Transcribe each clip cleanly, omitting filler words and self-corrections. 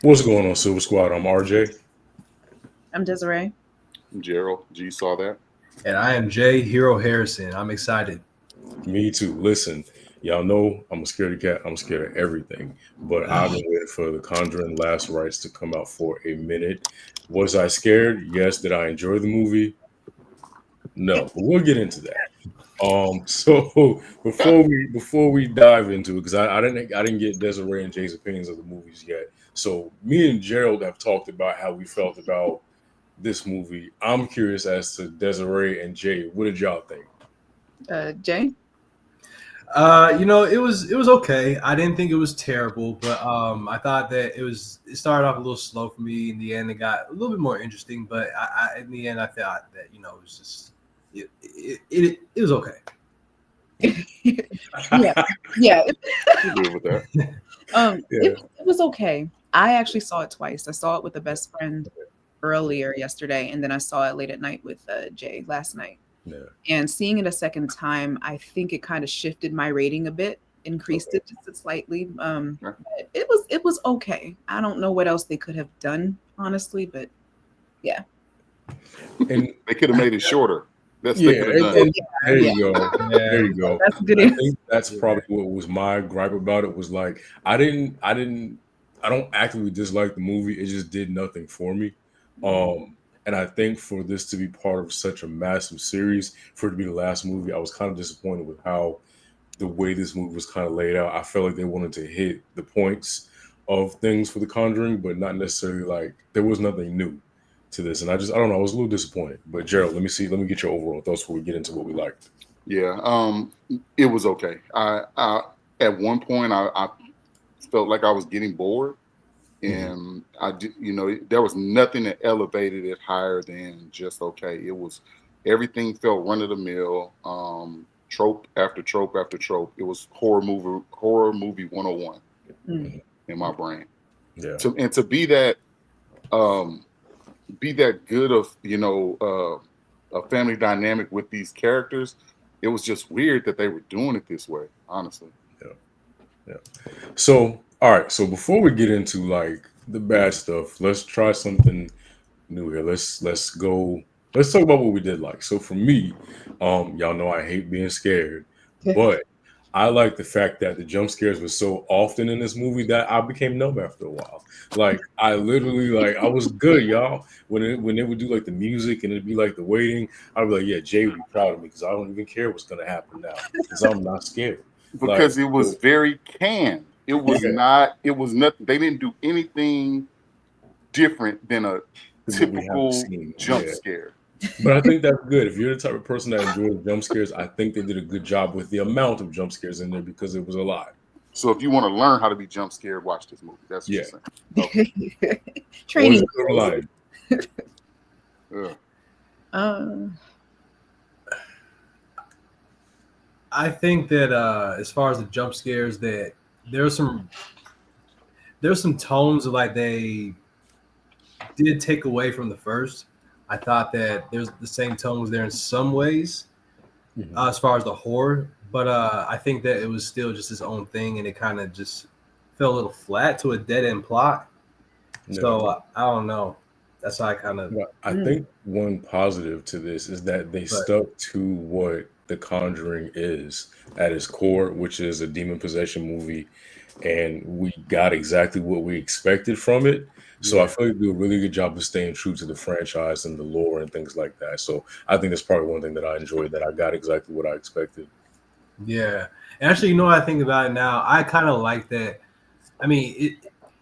What's going on, Silver Squad? I'm RJ. I'm Desiree. Gerald, G saw that. And I am Jay Hero Harrison. I'm excited. Me too. Listen, y'all know I'm a scaredy cat. I'm scared of everything. But I've been waiting for the Conjuring Last Rites to come out for a minute. Was I scared? Yes. Did I enjoy the movie? No. But we'll get into that. So before we dive into it, because I didn't get Desiree and Jay's opinions of the movies yet. So me and Gerald have talked about how we felt about this movie. I'm curious as to Desiree and Jay. What did y'all think? Jay? It was okay. I didn't think it was terrible, but I thought that it started off a little slow for me. In the end, it got a little bit more interesting, but in the end I thought that it was just it was okay. Yeah, yeah. You good with that? Yeah. It was okay. I actually saw it twice. I saw it with a best friend earlier yesterday, and then I saw it late at night with Jay last night. Yeah. And seeing it a second time, I think it kind of shifted my rating a bit, increased it just slightly. Yeah. But it was okay. I don't know what else they could have done, honestly, but yeah. And They could have made it shorter. That's yeah, they could have done. and there Yeah, you go. There you go. that's a good I answer. think that's probably what was my gripe about it was like I don't actively dislike the movie. It just did nothing for me. And I think for this to be part of such a massive series, for it to be the last movie, I was kind of disappointed with how the way this movie was kind of laid out. I felt like they wanted to hit the points of things for The Conjuring, but not necessarily like there was nothing new to this. And I don't know, I was a little disappointed. But Gerald, let me get your overall thoughts before we get into what we liked. Yeah. It was okay. I at one point I felt like I was getting bored, Mhm. and I did. There was nothing that elevated it higher than just okay. It was everything felt run of the mill. Trope after trope after trope. It was horror movie 101 Mm. Mhm. in my brain. Yeah. To um be that good of a family dynamic with these characters, it was just weird that they were doing it this way, honestly. Yeah. Yeah. So, all right. So before we get into like the bad stuff, let's try something new here. Let's go. Let's talk about what we did like. So for me, y'all know I hate being scared, but I like the fact that the jump scares were so often in this movie that I became numb after a while. Like I literally like I was good, y'all. When they would do like the music and it'd be like the waiting, I'd be like, yeah, Jay would be proud of me because I don't even care what's gonna happen now because I'm not scared. Like Because it was so, very canned. It was yeah, not. It was nothing. They didn't do anything different than a than what we have typical seen. jump Yeah. scare. But I think that's good. If you're the type of person that enjoys jump scares, I think they did a good job with the amount of jump scares in there because it was a lot. So if you want to learn how to be jump scared, watch this movie. That's what Yeah. you're saying. Okay. Or is Training. it Silver Lining? Yeah. Uh, I think that as far as the jump scares, that there's some there's some tones that, like, they did take away from the first. I thought that there's the same tone was there in some ways Mhm. as far as the horror, but I think that it was still just its own thing, and it kind of just fell a little flat to a dead end plot. Yeah. So I don't know. That's how I kind of. But I mm, think one positive to this is that they But stuck to what The Conjuring is at its core, which is a demon possession movie, and we got exactly what we expected from it. So I yeah, feel like they do a really good job of staying true to the franchise and the lore and things like that. So I think that's probably one thing that I enjoyed, that I got exactly what I expected. yeah. And actually, you know what I think about it now? I kind of like that. I mean,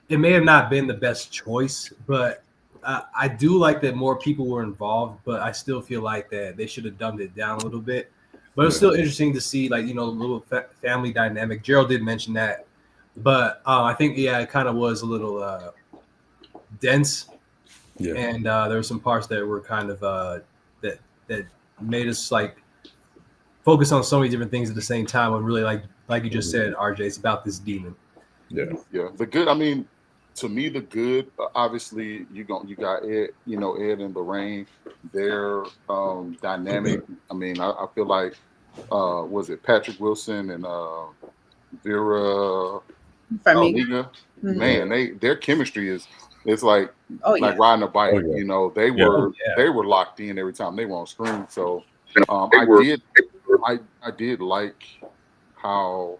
it may have not been the best choice, but I do like that more people were involved. But I still feel like that they should have dumbed it down a little bit. But it's Yeah. still interesting to see, like, a little family dynamic. Gerald did mention that, but I think, yeah, it kind of was a little dense, Yeah. and there were some parts that were kind of that that made us like focus on so many different things at the same time. When really, like you just Mhm. said, RJ, it's about this demon. Yeah. Yeah. The good. I mean, to me, the good. Obviously, you got Ed. Ed and Lorraine. Their dynamic. I mean, I feel like was it Patrick Wilson and Vera? For Oh, me. Liga, Mhm. man, their chemistry is it's like Oh yeah. riding a bike. Oh yeah. You know, Yeah. Oh, yeah. they were locked in every time they were on screen. So They I were did like how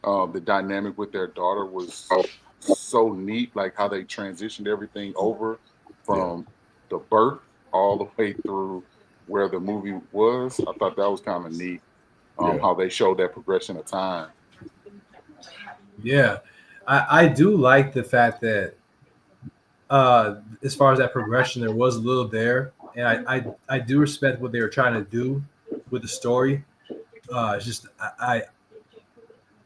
the dynamic with their daughter was so neat, like how they transitioned everything over Yeah. from the birth all the way through where the movie was. I thought that was kind of neat. Yeah. How they showed that progression of time. Yeah, I do like the fact that as far as that progression, there was a little there, and I do respect what they were trying to do with the story. It's just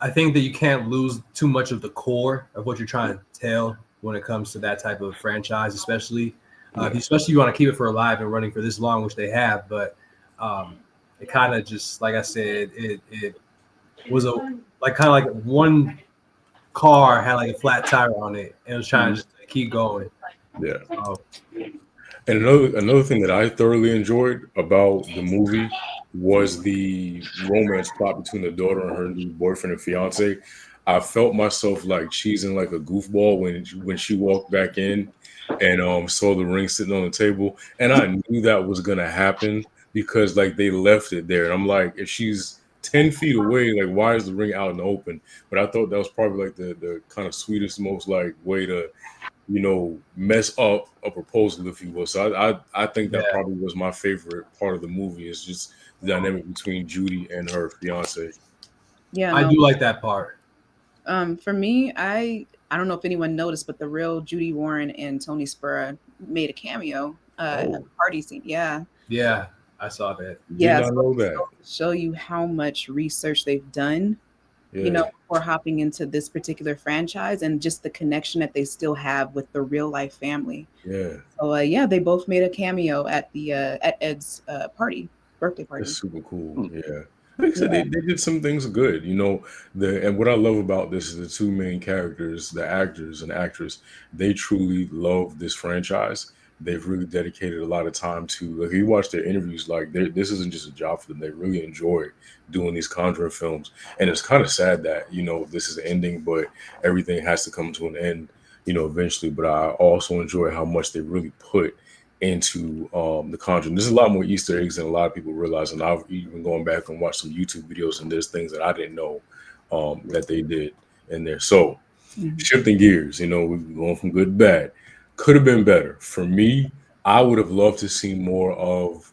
I think that you can't lose too much of the core of what you're trying to tell when it comes to that type of franchise, especially Yeah. especially you want to keep it for alive and running for this long, which they have. But it kind of just like I said, it was a like kind of like one car had like a flat tire on it and it was trying to just keep going. Yeah. So, And another thing that I thoroughly enjoyed about the movie was the romance plot between the daughter and her new boyfriend and fiance. I felt myself like cheesing like a goofball when she walked back in and saw the ring sitting on the table, and I knew that was gonna happen because like they left it there, and I'm like, if she's 10 feet away, like why is the ring out in the open? But I thought that was probably like the kind of sweetest, most like way to mess up a proposal, if you will. So I think that yeah, probably was my favorite part of the movie is just the dynamic between Judy and her fiance. Yeah, I no. do like that part. For me, I don't know if anyone noticed, but the real Judy Warren and Tony Spurra made a cameo at the Oh, party scene. Yeah. Yeah, I saw that. did Yeah. not So know it just that. goes to show you how much research they've done, Yeah, before hopping into this particular franchise and just the connection that they still have with the real life family. yeah. So yeah, they both made a cameo at the at Ed's birthday That's party. super cool. Hmm. Yeah. Like I said, Yeah. they did some things good. And what I love about this is the two main characters, the actors and actress, they truly love this franchise. They've really dedicated a lot of time to, like, you watch their interviews, like, this isn't just a job for them. They really enjoy doing these Conjuring films. And it's kind of sad that, this is ending, but everything has to come to an end, eventually. But I also enjoy how much they really put into the Conjuring. There's a lot more Easter eggs than a lot of people realize, and I've even gone back and watched some YouTube videos, and there's things that I didn't know that they did in there. So Mhm. shifting gears, we're going from good to bad. Could have been better for me. I would have loved to see more of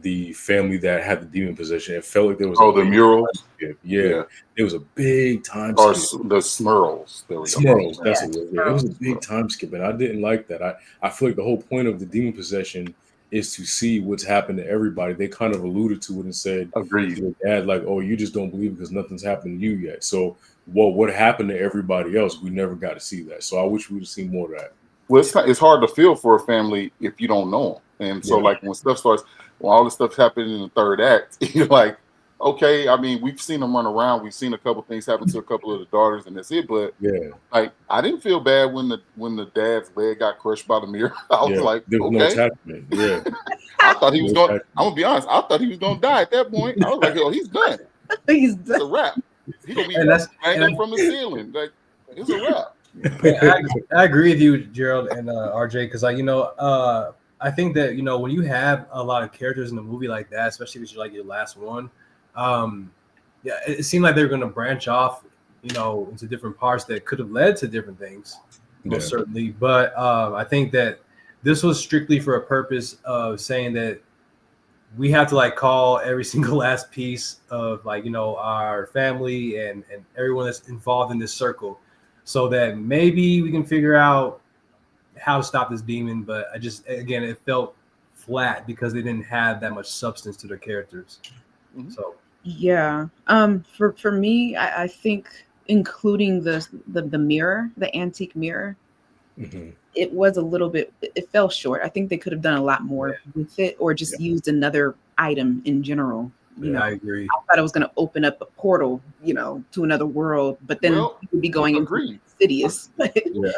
the family that had the demon possession. It felt like there was a Oh, the big time murals. skip. Yeah, Yeah. there was a big time Or skip. the Smurls. There we go. Smurls, that's Yeah. what it was. Yeah, it was a big Smurl. time skip, and I didn't like that. I feel like the whole point of the demon possession is to see what's happened to everybody. They kind of alluded to it and said Agreed. to their dad, like, "Oh, you just don't believe because nothing's happened to you yet." So, what happened to everybody else? We never got to see that. So, I wish we would have seen more of that. Well, it's hard to feel for a family if you don't know them. And so, Yeah, like, when all this stuff happened in the third act, you're like, okay, I mean, we've seen them run around. We've seen a couple things happen to a couple of the daughters, and that's it. But yeah, like, I didn't feel bad when the dad's leg got crushed by the mirror. I was yeah. like, There was no okay. attachment. Yeah, I thought he was no going. I'm attachment. gonna be honest. I thought he was gonna die at that point. I was like, oh, he's done. He's It's a wrap. He's gonna be And that's hanging from the ceiling. Like, it's a wrap. I agree with you, Gerald and RJ, because I think that when you have a lot of characters in a movie like that, especially if it's like your last one, yeah, it seemed like they were going to branch off, into different parts that could have led to different things, most Yeah, certainly. But I think that this was strictly for a purpose of saying that we have to like call every single last piece of our family and everyone that's involved in this circle, so that maybe we can figure out how to stop this demon. But again, it felt flat because they didn't have that much substance to their characters. Mhm. So Yeah. For me, I think including the mirror, the antique mirror, hmm, it was a little bit. It fell short. I think they could have done a lot more with it, or yeah, just used another item in general. yeah, I agree. I thought it was going to open up a portal, to another world, but then Well, you would be going into agreed. Insidious. But yeah,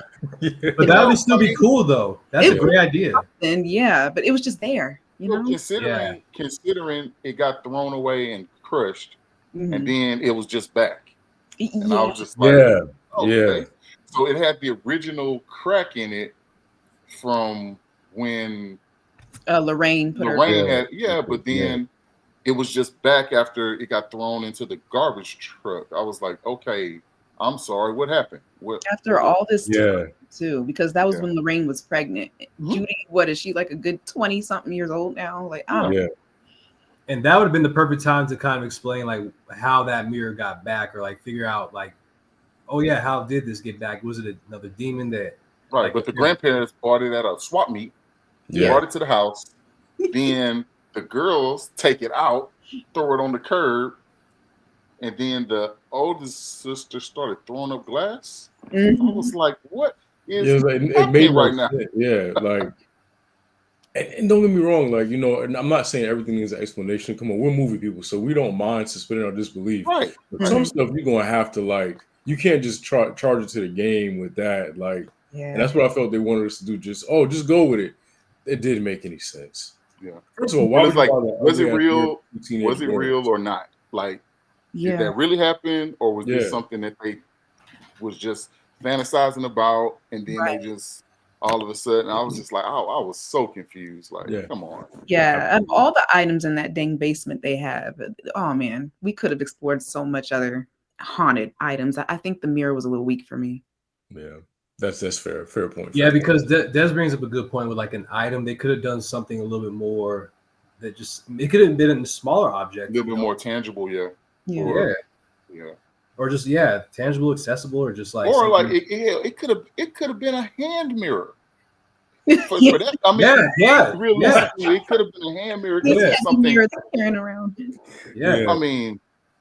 But that would still be cool though. That's a it great idea. then yeah, but it was just there, Well, Yeah. considering it got thrown away and crushed, and Mhm. then it was just back, and I Yeah. was just like, yeah. Okay. So it had the original crack in it from when Lorraine put her. Lorraine had, but then it was just back after it got thrown into the garbage truck. I was like, okay, I'm sorry, what happened? After all this Yeah. time too, because that was when Lorraine was pregnant. Judy, what is she, like a good 20-something years old now? Like, I don't know. And that would have been the perfect time to kind of explain like how that mirror got back, or like figure out like, oh yeah, how did this get back? Was it another demon that? Right, like, but the grandparents bought it at a swap meet. Yeah. Brought it to the house. Then the girls take it out, throw it on the curb, and then the oldest sister started throwing up glass. I was like, what is happening right now? Yeah, like, and don't get me wrong, like, you know, and I'm not saying everything is an explanation. Come on, we're movie people, so we don't mind suspending our disbelief. Right. But some stuff you're gonna have to, like, you can't just charge it to the game with that, like, and that's what I felt they wanted us to do. Just go with it. It didn't make any sense. Yeah. First of all, why was it real? Was it real or not? Like, did that really happen, or was this something that they was just fantasizing about, and then they just all of a sudden, I was just like, oh, I was so confused. Like, come on. Yeah, of all the items in that dang basement they have, oh man, we could have explored so much other haunted items. I think the mirror was a little weak for me. Yeah, that's fair point. Yeah, because Des brings up a good point with like an item. They could have done something a little bit more that just, it could have been a smaller object. A little bit more tangible, yeah. Or just tangible, accessible, or just like, or like it could have been a hand mirror. For that, I mean, realistically, it could have been a hand mirror. Something carrying around. I mean,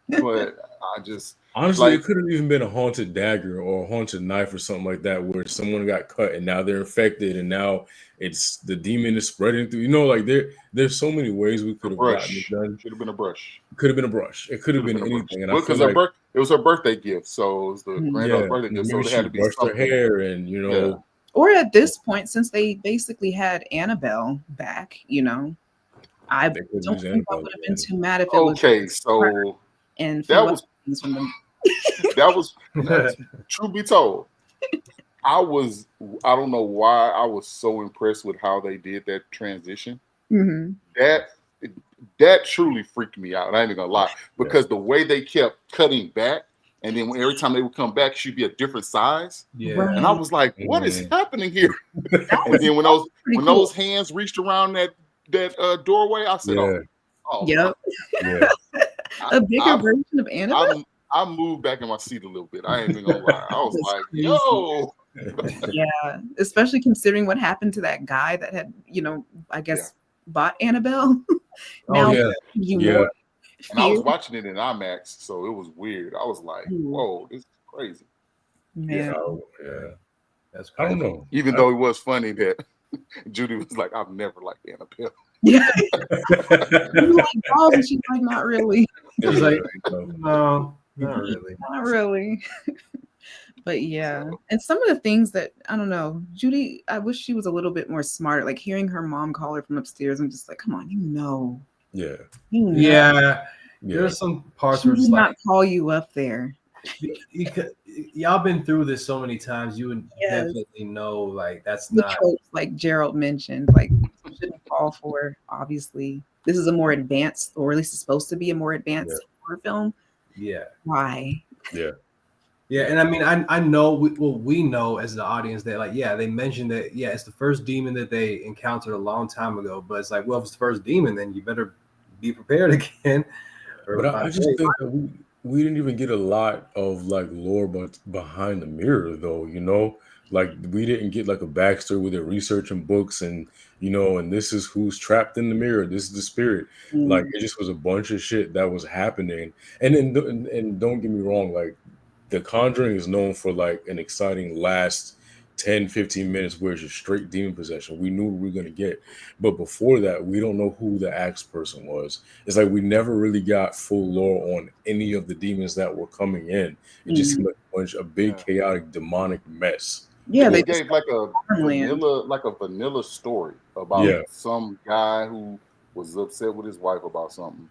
but I just honestly, like, it could have even been a haunted dagger or a haunted knife or something like that, where someone got cut and now they're infected, and now it's the demon is spreading through. You know, like there's so many ways we could have gotten it done. Should have been a brush. Could have been a brush. It could have been anything. And because it was her birthday gift, so it was the granddaughter's birthday gift. So it had to be something. Her hair, and you know. Or at this point, since they basically had Annabelle back, you know, I don't think I would have been too mad if it was so and that was from them. That was truth be told, I don't know why I was so impressed with how they did that transition. That truly freaked me out. I ain't gonna lie, because the way they kept cutting back, and then every time they would come back, she'd be a different size. And I was like, "What is happening here?" And then when those hands reached around that doorway, I said, "Oh, a bigger version of Annabelle." I moved back in my seat a little bit. I ain't even gonna lie. I was like, "Yo." Yeah, especially considering what happened to that guy that had, you know, I guess bought Annabelle. And I was watching it in IMAX, so it was weird. I was like, "Whoa, this is crazy." Man. That's crazy. I don't know. Even though it was funny that Judy was like, "I've never liked Annabelle." Yeah. And she's like, "Not really." She's like, "No, not really, not really." But and some of the things that, I don't know, Judy, I wish she was a little bit more smart. Like hearing her mom call her from upstairs, I'm just like, come on, you know. There's some parts where she did not call you up there. Y'all been through this so many times. You would definitely know, like, that's the not tropes, like Gerald mentioned, like you shouldn't fall for. Obviously, this is a more advanced, or at least it's supposed to be a more advanced horror film. Why? Yeah, and I mean, I know we know as the audience that, like, they mentioned that it's the first demon that they encountered a long time ago, but it's like, well, if it's the first demon, then you better be prepared again. But I just think that we didn't even get a lot of like lore but behind the mirror, though, you know, like we didn't get like a backstory with their research and books, and you know, and this is who's trapped in the mirror, this is the spirit. Like it just was a bunch of shit that was happening, and then and don't get me wrong, like The Conjuring is known for like an exciting last 10-15 minutes where it's just straight demon possession. We knew what we were going to get, but before that, we don't know who the axe person was. It's like we never really got full lore on any of the demons that were coming in. It just seemed like a big chaotic demonic mess. They gave like a vanilla story about some guy who was upset with his wife about something.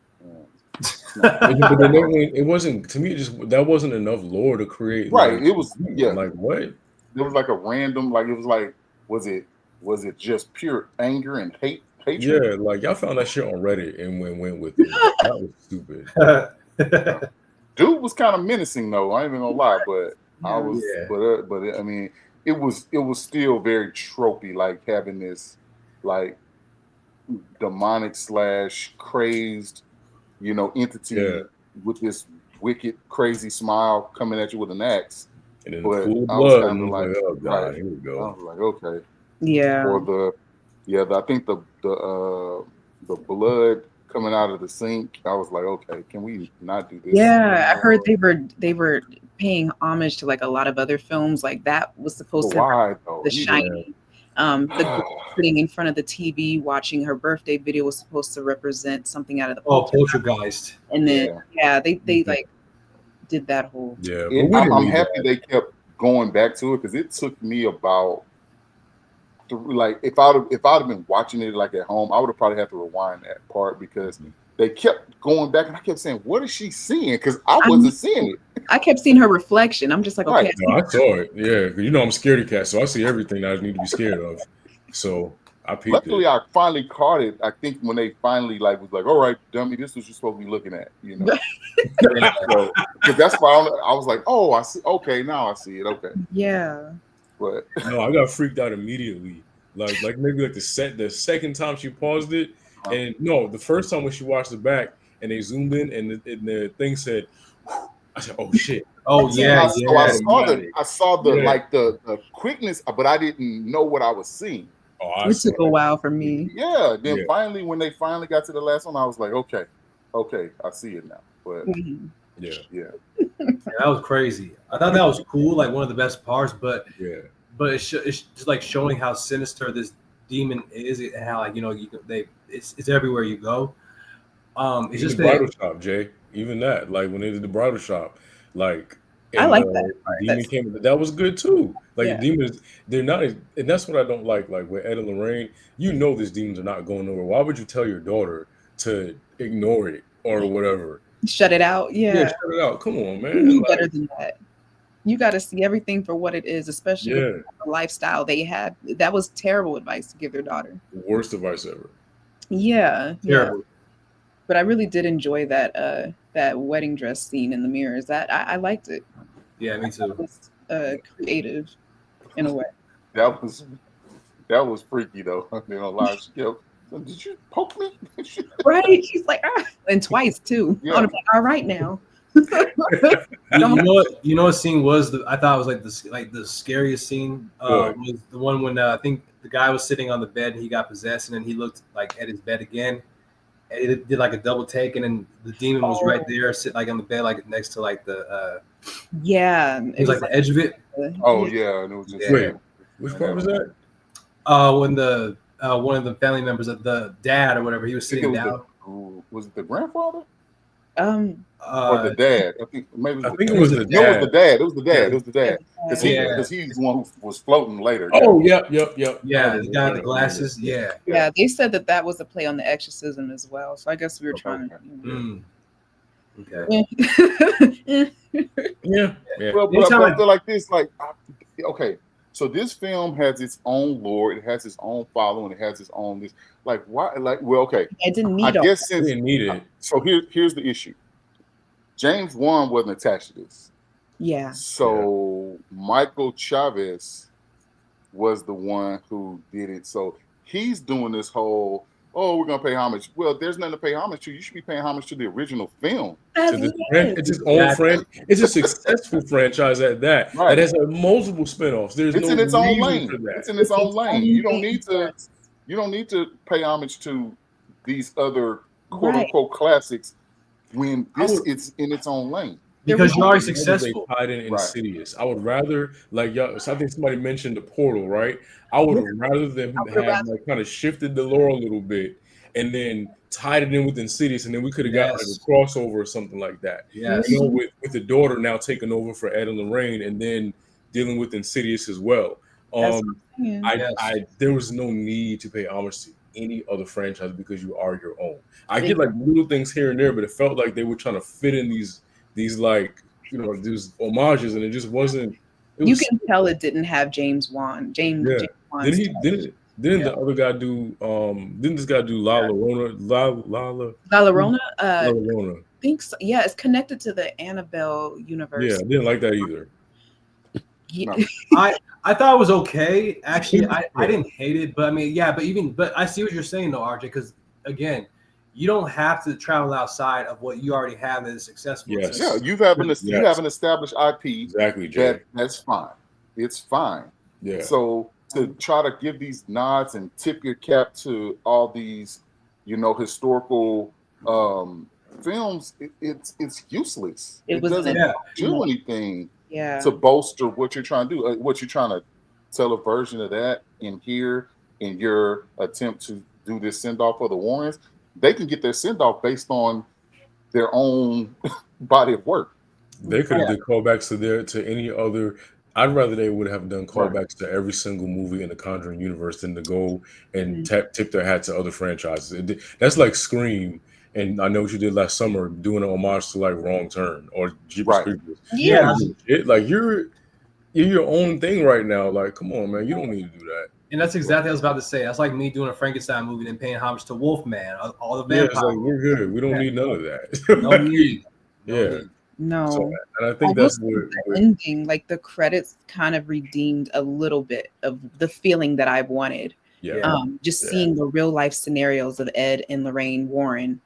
But then it wasn't to me. That wasn't enough lore to create. Right. Like, It was like what? It was like a random, like it was like, was it just pure anger and hatred? Yeah, like y'all found that shit on Reddit and went with it. Like, that was stupid. Dude was kind of menacing though. I ain't even gonna lie, but I Yeah. was, Yeah. but I mean, it was still very tropey, like having this like demonic / crazed, entity Yeah. with this wicked, crazy smile coming at you with an axe. And then the But pool of I was blood, kind and of I was like, like, oh right. god, here we I go. was like, okay. Yeah. Or I think the blood coming out of the sink. I was like, okay, can we not do this? Yeah, I heard anymore? they were paying homage to like a lot of other films. Like that was But supposed to why though? The Shining. The girl sitting in front of the TV watching her birthday video was supposed to represent something out of the Oh, Poltergeist. Poltergeist. And then they Mhm. like did that whole Yeah, but we didn't I'm need happy that. they kept going back to it because it took me about like if I'd have been watching it like at home, I would have probably had to rewind that part because they kept going back and I kept saying, "What is she seeing?" Because I wasn't seeing it. I kept seeing her reflection. I'm just like, okay, Right. No, I saw it. Yeah, 'cause you know I'm scaredy cat, so I see everything that I need to be scared of. So I peeped Luckily, it. I finally caught it. I think when they finally was like, "All right, dummy, this is what you're supposed to be looking at," So because that's why I was like, "Oh, I see. Okay, now I see it. Okay." yeah. But No, I got freaked out immediately. Like maybe like the second time she paused it, and no, the first time when she watched it back and they zoomed in and the thing said, whew, I said, "Oh shit!" Oh see, yeah, so I saw Automatic. the Yeah. like the quickness, but I didn't know what I was seeing. Oh, I It saw took a it. while for me. Yeah. Then Yeah. finally, when they finally got to the last one, I was like, okay, I see it now. But Mhm. Yeah. yeah, that was crazy. I thought that was cool, like one of the best parts. But Yeah. it's just like showing how sinister this demon is and how like it's everywhere you go. It's Even just the that bridal shop, Jay. Even that, like when they did the bridal shop, like I and like that the part. demon came. That was good too. Like Yeah. the demons, they're not, and that's what I don't like. Like with Ed and Lorraine, you know these demons are not going nowhere. Why would you tell your daughter to ignore it or whatever? Shut it out. Yeah, Yeah. shut it out. Come on, You man. knew Like, better than that. You got to see everything for what it is, especially with yeah, the lifestyle they had. That was terrible advice to give their daughter. worst advice ever. Yeah, yeah. terrible. But I really did enjoy that wedding dress scene in the mirrors. That I liked it. Yeah, me It too. was creative in a way. that was freaky though. You know, like she kept, did you poke me? Right? She's like, ah, and twice too. Yeah. I'm like, all right now. You know what scene was I thought was like the scariest scene What? was the one when I think the guy was sitting on the bed and he got possessed and then he looked like at his bed again and it did like a double take and then the demon was right there sitting like on the bed like next to like the Yeah, it was like the edge of it. Oh yeah, and it was just Wait, which part was that? When the one of the family members of the dad or whatever he was sitting down. Was it the grandfather um, or the dad? I think maybe I think it was the no, it was the dad. dad. It was the dad. It was the dad. Because Yeah. he's the one who was floating later. Oh, yep. Yeah, I the guy with the remember. glasses. Yeah. yeah, they said that was a play on the exorcism as well. So I guess we were trying to. Mm. Okay. Yeah. Yeah. Yeah. Well, but Anytime I feel like this, okay. So this film has its own lore. It has its own following. It has its own this. Like why? Like well, okay. I didn't I need all. guess We since didn't need it. so here's the issue. James Wan wasn't attached to this. Yeah. So Michael Chavez was the one who did it. So he's doing this whole, oh, we're gonna pay homage. Well, there's nothing to pay homage to. You should be paying homage to the original film. To this it's his own friend. It's a successful franchise at that. Right. That has multiple spinoffs. There's It's no in its own reason lane. for that. It's in its own lane. You don't need to. Yes. You don't need to pay homage to these other quote Right. unquote classics when this would- it's in its own lane. Because you're already Rather successful. They tied in Right. Insidious. I would rather like y'all. So I think somebody mentioned the portal, right? I would have rather them have like kind of shifted the lore a little bit and then tied it in with Insidious, and then we could have got like Yes. a crossover or something like that. Yes. You know, with the daughter now taking over for Ed and Lorraine, and then dealing with Insidious as well. That's what I'm saying. There was no need to pay homage any other franchise because you are your own. I get like little things here and there, but it felt like they were trying to fit in these like these homages, and it just wasn't. It You was can tell it didn't have James Wan. yeah. James Didn't Wan's he? touch. Didn't the other guy do? Didn't this guy do La Llorona? La Llorona, La I Llorona. think so. Yeah, it's connected to the Annabelle Yeah, universe. I didn't like that either. No. I thought it was okay. Actually, I Yeah. didn't hate it, but I mean, yeah, but I see what you're saying though, RJ, because again, you don't have to travel outside of what you already have that is successful. Yes. Yeah, you have an Yes. established IP Exactly, Jay. that's fine. It's fine. Yeah. So to try to give these nods and tip your cap to all these, historical films, it's useless. It It was doesn't an do anything yeah. to bolster what you're trying to do. What you're trying to tell a version of that in here in your attempt to do this send off for the Warrens. They can get their send off based on their own body of work. They could have did callbacks to any other. I'd rather they would have done Right. callbacks to every single movie in the Conjuring universe than to go and tip their hat to other franchises. That's like Scream, and I know what you did last summer, doing an homage to like Wrong Turn or Jeepers Right. Creepers. Yeah. Like you're your own thing right now. Like, come on, man, you don't need to do that. And that's exactly what I was about to say. That's like me doing a Frankenstein movie and paying homage to Wolfman, all the Yeah, vampires. it's like we're good. We don't need none of that. No need. No Yeah. need. No. So, and I I think will that's say what the ending, like the credits kind of redeemed a little bit of the feeling that I wanted. yeah. Just Yeah. seeing the real life scenarios of Ed and Lorraine Warren.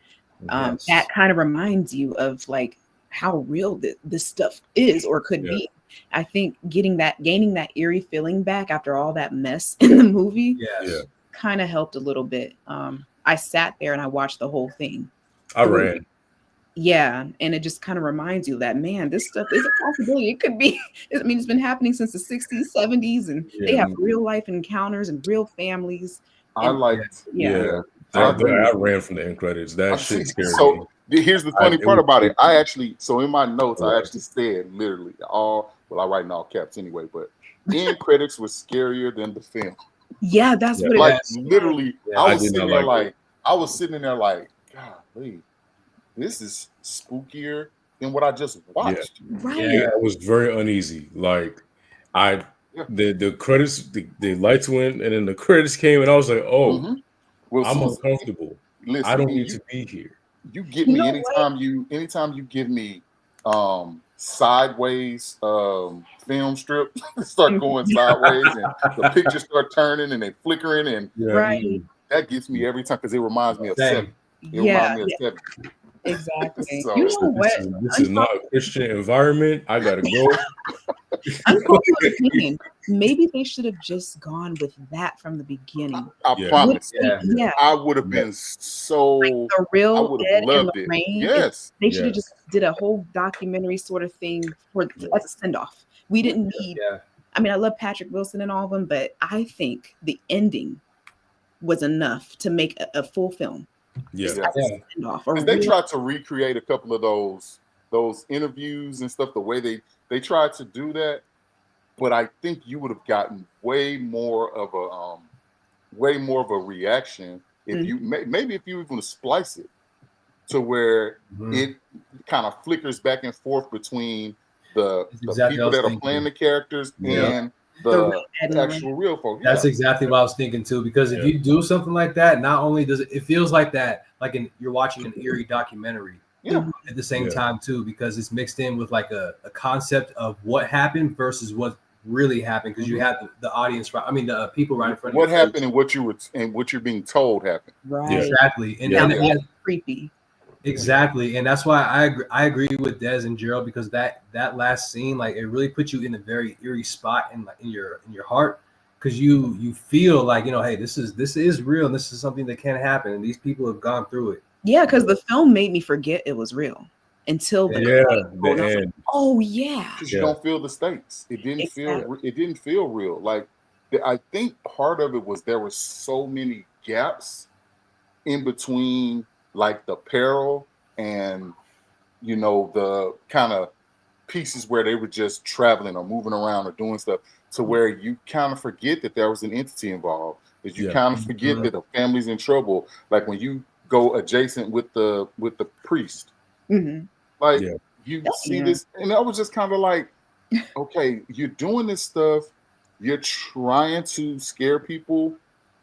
Yes. That kind of reminds you of like how real this stuff is or could Yeah. be. I think gaining that eerie feeling back after all that mess in the movie Yeah. kind of helped a little bit. I sat there and I watched the whole thing. I ran. Yeah, and it just kind of reminds you that, man, this stuff is a possibility. It could be. I mean, it's been happening since the 60s, 70s, and they have real life encounters and real families. I And liked. Yeah. I agree I with ran from the end credits. That shit scared me. So here's the funny part about it. I actually, so in my notes, I Right. actually said literally I write in all caps anyway, but end credits was scarier than the film. yeah, that's what it Like is. literally, Yeah. I I was did sitting not there like like, I was sitting there like, golly, this is spookier than what I just watched. Right. Yeah, I was very uneasy. Like Yeah. the credits, the lights went, and then the credits came, and I was like, oh, Mhm. Well, I'm Susan, uncomfortable. listen, I don't and need to be here. you get You me know anytime you give me sideways film strips start going sideways and the pictures start turning and they flickering and Yeah. Right. that gets me every time because it reminds me of Same. Seven. It Yeah, reminds me of Seven. exactly. So- You know what? This is not a Christian environment. I gotta go. Unpopular opinion. Maybe they should have just gone with that from the beginning. I Yeah. promise. Yeah. I would have been so The I real would Ed have and loved it. Lorraine. Yes. They should have Yes. just did a whole documentary sort of thing as a send off. We didn't need. Yeah. I mean, I love Patrick Wilson and all of them, but I think the ending was enough to make a full film. Yeah. Just as a send off. Or They tried to recreate a couple of those interviews and stuff, the way they tried to do that, but I think you would have gotten way more of a reaction if you maybe if you even splice it to where it kind of flickers back and forth between the exactly people what I was that are thinking. playing the characters Yeah. and The the real Ed and actual real folk. That's Yeah. exactly what I was thinking too. Because if Yeah. you do something like that, not only does it feels like that, like you're watching an eerie documentary Yeah. at the same Yeah. time too, because it's mixed in with like a concept of what happened versus what really happened. Because you have the audience, right? I mean, the people right in front of What you. happened and what you're being told happened. right. Exactly, and, Yeah. and, That's and creepy. exactly, and that's why I agree with Des and Gerald, because that last scene, like, it really puts you in a very eerie spot in your heart, because you feel like, hey, this is real, and this is something that can happen, and these people have gone through it. Yeah, because the film made me forget it was real until the credits rolled. The I was like, end. oh yeah. Because you don't feel the stakes. It didn't feel real. Like I think part of it was there were so many gaps in between, like the peril and the kind of pieces where they were just traveling or moving around or doing stuff, to where you kind of forget that there was an entity involved, is you Yeah. kind of forget that the family's in trouble. Like when you go adjacent with the priest, Mhm. like Yeah. you Oh, see yeah. this, and I was just kind of like, okay, you're doing this stuff, you're trying to scare people,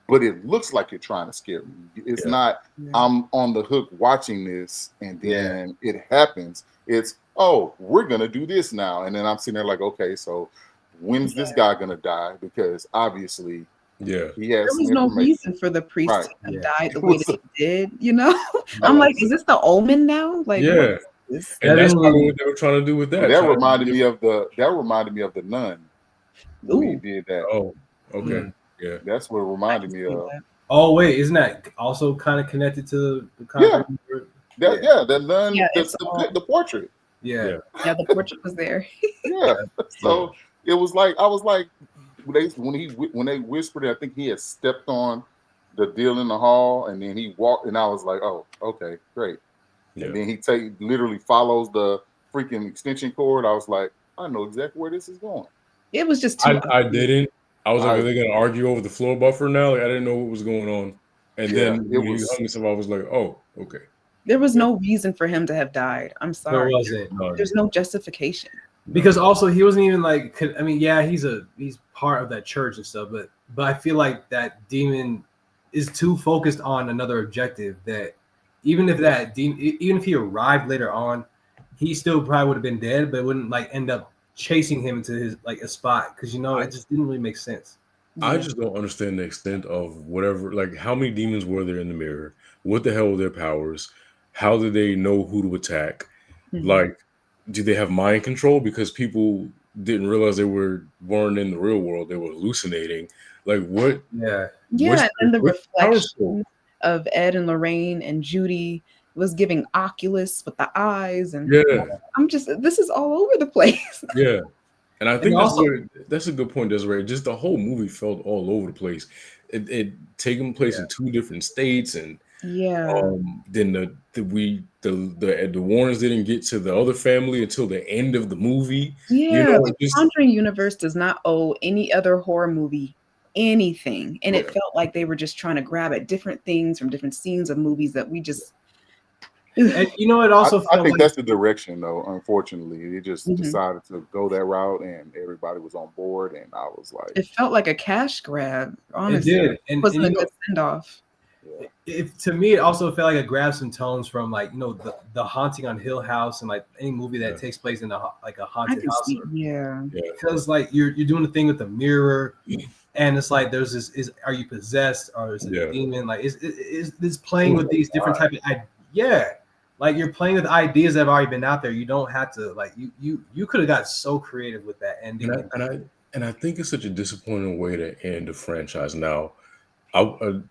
but it looks like you're trying to scare me. It's Yeah. not, Yeah. I'm on the hook watching this, and Yeah. then it happens. It's, oh, we're gonna do this now. And then I'm sitting there like, okay, so when's this guy gonna die? Because obviously Yeah. he There has some was no information. reason for the priest Right. to have Yeah. died the It way was that he did, you know? I'm Right. like, is this the omen now? Like, what Yeah. is this? And that's Definitely. probably what they were trying to do with that. that trying to reminded give- me of the nun when he Ooh. did that. Oh, okay. Mm. Yeah. That's what it I reminded can me see of. that. Oh wait, isn't that also kind of connected to the Conjuring? The nun, Yeah, it's all the portrait. Yeah. Yeah. yeah, the portrait was there. Yeah. So it was like, I was like, when they whispered it, I think he had stepped on the deal in the hall, and then he walked, and I was like, oh, okay, great. Yeah. And then he literally follows the freaking extension cord. I was like, I know exactly where this is going. It was just too I obvious. didn't. I was like, I- are they gonna argue over the floor buffer now? Like I didn't know what was going on. And Yeah, then it when he was. hung himself, I was like, oh, okay. There was Yeah. no reason for him to have died. I'm There sorry. wasn't. None. There's no justification. Because also he wasn't even like, I mean, yeah, he's part of that church and stuff, but I feel like that demon is too focused on another objective that even if that demon, even if he arrived later on, he still probably would have been dead, but wouldn't like end up chasing him into his like a spot because it just didn't really make sense. I Yeah. just don't understand the extent of whatever, like how many demons were there in the mirror? What the hell were their powers? How did they know who to attack? Mhm. Like, do they have mind control because people didn't realize weren't in the real world? They were hallucinating. Like, what? Yeah. Yeah, and the what's the power reflection scope? of Ed and Lorraine and Judy was giving Oculus with the eyes, and Yeah, I'm just, this is all over the place. yeah. And I And think also, that's a good point, Desiree. Just the whole movie felt all over the place. It taking place in two different states, and Yeah. then the Warrens didn't get to the other family until the end of the movie. Yeah, the It just Conjuring universe does not owe any other horror movie anything, and it felt like they were just trying to grab at different things from different scenes of movies that we just and it also I felt think like that's the direction, though. Unfortunately, it just Mhm. decided to go that route, and everybody was on board, and I was like, it felt like a cash grab, it honestly. did, It and wasn't a good send-off. yeah. if to me it also felt like it grabbed some tones from like the Haunting on Hill House and like any movie that takes place in a I haunted can house, see, yeah. because like you're doing the thing with the mirror, and it's like there's this are you possessed or is it a demon? Like is playing with these different type of like you're playing with ideas that have already been out there. You don't have to like you could have got so creative with that ending. And I think it's such a disappointing way to end a franchise. Now, I want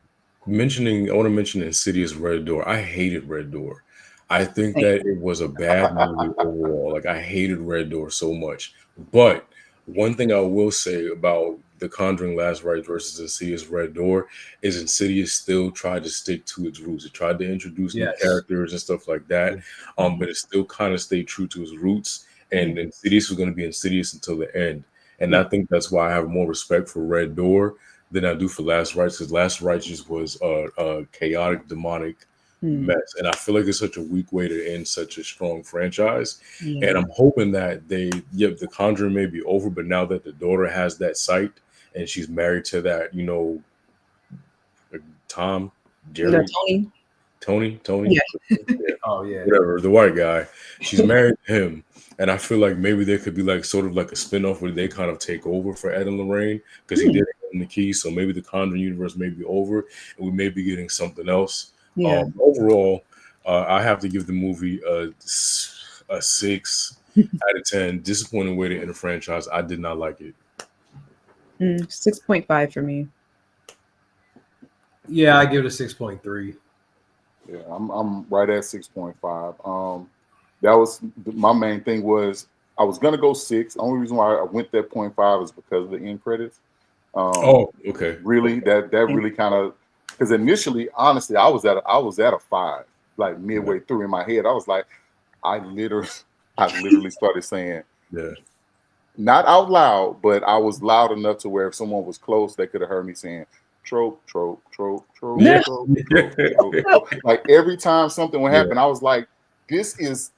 to mention Insidious Red Door. I hated Red Door. I think Same. that it was a bad movie overall. Like I hated Red Door so much. But one thing I will say about The Conjuring Last Rites versus Insidious Red Door is Insidious still tried to stick to its roots. It tried to introduce new characters and stuff like that. But it still kind of stayed true to its roots. And Insidious was going to be Insidious until the end. And I think that's why I have more respect for Red Door than I do for Last Rites, because Last Rites just was a chaotic, demonic mess. And I feel like it's such a weak way to end such a strong franchise. Yeah. And I'm hoping that the Conjuring may be over, but now that the daughter has that sight and she's married to that, Tom, Jerry, Tony, Yeah. Oh yeah, whatever, the white guy, she's married to him. And I feel like maybe there could be like sort of like a spinoff where they kind of take over for Ed and Lorraine, because he did it in the key. So maybe the Conjuring universe may be over and we may be getting something else. Yeah. Overall, I have to give the movie a 6 out of 10. Disappointing way to end a franchise. I did not like it. 6.5 for me. yeah, I give it a 6.3. Yeah, I'm right at 6.5. That was my main thing. Was I was gonna go 6. The only reason why I went that 0.5 is because of the end credits. Okay. Really, that really kind of, because initially, honestly, I was at a 5. Like midway through in my head, I was like, I literally started saying, not out loud, but I was loud enough to where if someone was close, they could have heard me saying, trope, trope, trope, trope, Yeah. trope, trope, trope, trope. Like every time something would happen, I was like, this is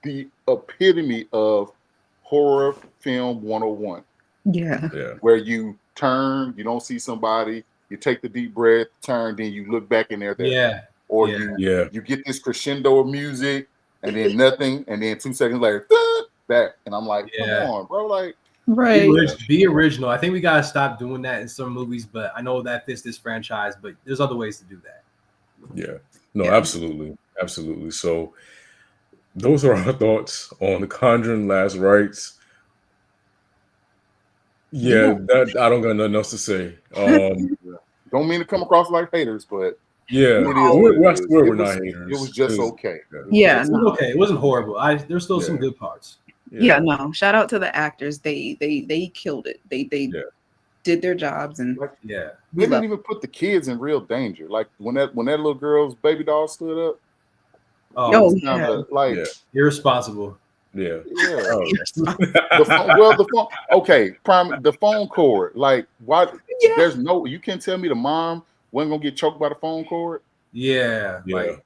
the epitome of horror film 101. Yeah. Yeah. Where you turn, you don't see somebody, you take the deep breath, turn, then you look back and they're there. Yeah. Or Yeah. you get this crescendo of music and then nothing, and then 2 seconds later, back. And I'm like, come on, bro. Like, Right. Be original. I think we gotta stop doing that in some movies, but I know that fits this franchise, but there's other ways to do that. Yeah. No, absolutely. Absolutely. So those are our thoughts on The Conjuring Last Rites. Yeah, that I don't got nothing else to say. Don't mean to come across like haters, but Yeah, it is what it I is. swear we're not haters. It was just okay. Yeah, It was okay. It wasn't horrible. There's still some good parts. Yeah, no. Shout out to the actors. They killed it. They did their jobs, and they didn't even put the kids in real danger. Like when that little girl's baby doll stood up. Oh, like irresponsible. Yeah. The phone. Okay, the phone cord. Like, why? There's no. You can't tell me the mom wasn't gonna get choked by the phone cord. Like,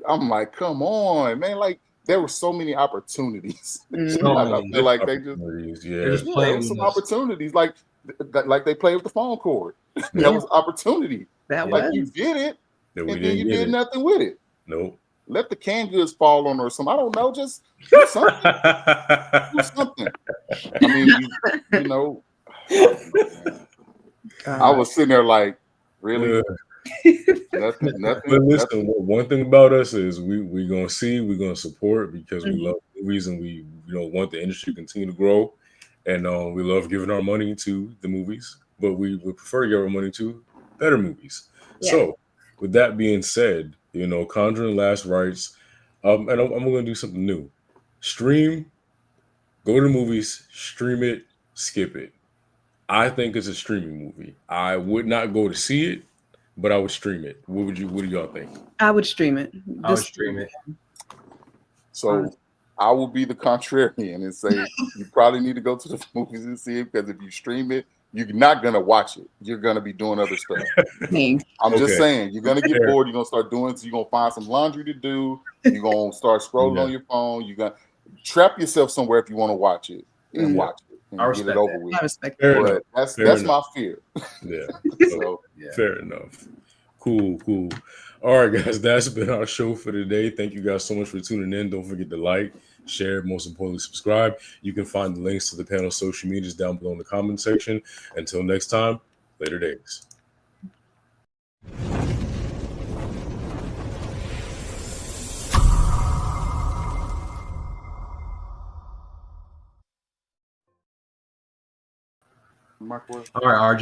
I'm like, come on, man. Like, there were so many opportunities. I feel like they just playing some opportunities. Like they played with the phone cord. That was opportunity. You did it, and then you did nothing with it. Nope. Let the canned goods fall on or something. I don't know. Just do something. Do something. I mean, I was sitting there like, really? Nothing. But listen, one thing about us is we're gonna support because we love movies and we want the industry to continue to grow, and we love giving our money to the movies, but we would prefer to give our money to better movies. So with that being said, Conjuring Last Rites, and I'm gonna do something new. Stream, go to the movies, stream it, skip it. I think it's a streaming movie. I would not go to see it, but I would stream it. What do y'all think? I would stream it. I would stream it. So I will be the contrarian and say you probably need to go to the movies and see it, because if you stream it, you're not gonna watch it. You're gonna be doing other stuff. I'm just saying, you're gonna get bored. You're gonna start doing. So you're gonna find some laundry to do. You're gonna start scrolling on your phone. You're gonna trap yourself somewhere if you want to watch it and watch it and get it over with. I respect that. But that's my fear. Yeah. Fair enough. Cool. All right, guys, that's been our show for today. Thank you guys so much for tuning in. Don't forget to like, share, most importantly, subscribe. You can find the links to the panel's social medias down below in the comment section. Until next time, later days. Microwave. All right, RJ.